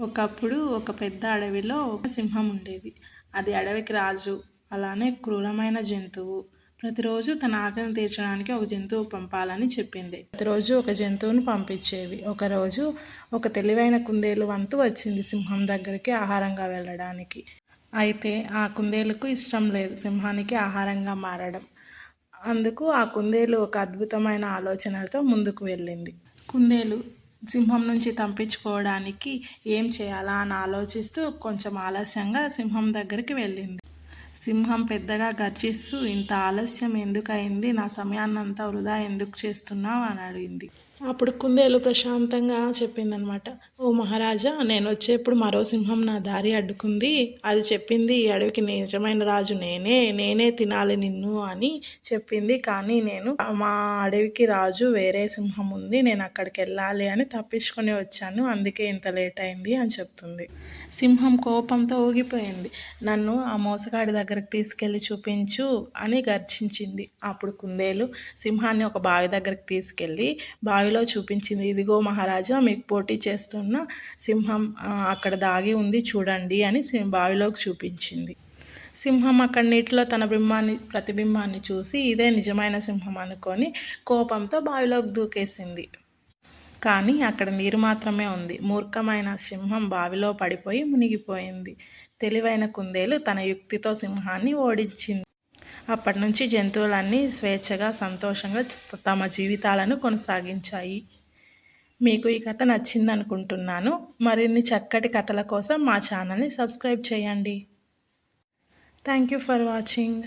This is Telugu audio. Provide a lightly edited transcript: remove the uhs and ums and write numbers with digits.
ఒకప్పుడు ఒక పెద్ద అడవిలో ఒక సింహం ఉండేది. అది అడవికి రాజు, అలానే క్రూరమైన జంతువు. ప్రతిరోజు తన ఆకలిని తీర్చడానికి ఒక జంతువు పంపాలని చెప్పింది. ప్రతిరోజు ఒక జంతువును పంపించేవి. ఒకరోజు ఒక తెలివైన కుందేలు వంతు వచ్చింది సింహం దగ్గరికి ఆహారంగా వెళ్ళడానికి. అయితే ఆ కుందేలుకు ఇష్టం లేదు సింహానికి ఆహారంగా మారడం. అందుకు ఆ కుందేలు ఒక అద్భుతమైన ఆలోచనతో ముందుకు వెళ్ళింది. కుందేలు సింహం నుంచి తప్పించుకోవడానికి ఏం చేయాలా అని ఆలోచిస్తూ కొంచెం ఆలస్యంగా సింహం దగ్గరికి వెళ్ళింది. సింహం పెద్దగా గర్జిస్తూ, ఇంత ఆలస్యం ఎందుకయింది, నా సమయాన్నంతా వృధా ఎందుకు చేస్తున్నావు అని అడిగింది. అప్పుడు కుందేలు ప్రశాంతంగా చెప్పిందనమాట. ఓ మహారాజా, నేను వచ్చేప్పుడు మరో సింహం నా దారి అడ్డుకుంది. అది చెప్పింది ఈ అడవికి నిజమైన రాజు నేనే తినాలి నిన్ను అని చెప్పింది. కానీ నేను మా అడవికి రాజు వేరే సింహం ఉంది, నేను అక్కడికి వెళ్ళాలి అని తప్పించుకొని వచ్చాను, అందుకే ఇంత లేట్ అయింది అని చెప్తుంది. సింహం కోపంతో ఊగిపోయింది. నన్ను ఆ మోసగాడి దగ్గరికి తీసుకెళ్ళి చూపించు అని గర్జించింది. అప్పుడు కుందేలు సింహాన్ని ఒక బావి దగ్గరికి తీసుకెళ్ళి బావిలో చూపించింది. ఇదిగో మహారాజా, మీకు పోటీ చేస్తున్న సింహం అక్కడ దాగి ఉంది చూడండి అని బావిలోకి చూపించింది. సింహం అక్కడ నీటిలో తన ప్రతిబింబాన్ని చూసి ఇదే నిజమైన సింహం అనుకొని కోపంతో బావిలోకి దూకేసింది. కానీ అక్కడ నీరు మాత్రమే ఉంది. మూర్ఖమైన సింహం బావిలో పడిపోయి మునిగిపోయింది. తెలివైన కుందేలు తన యుక్తితో సింహాన్ని ఓడించింది. అప్పటి నుంచి జంతువులన్నీ స్వేచ్ఛగా, సంతోషంగా తమ జీవితాలను కొనసాగించాయి. మీకు ఈ కథ నచ్చిందనుకుంటున్నాను. మరిన్ని చక్కటి కథల కోసం మా ఛానల్ని సబ్స్క్రైబ్ చేయండి. Thank you for watching.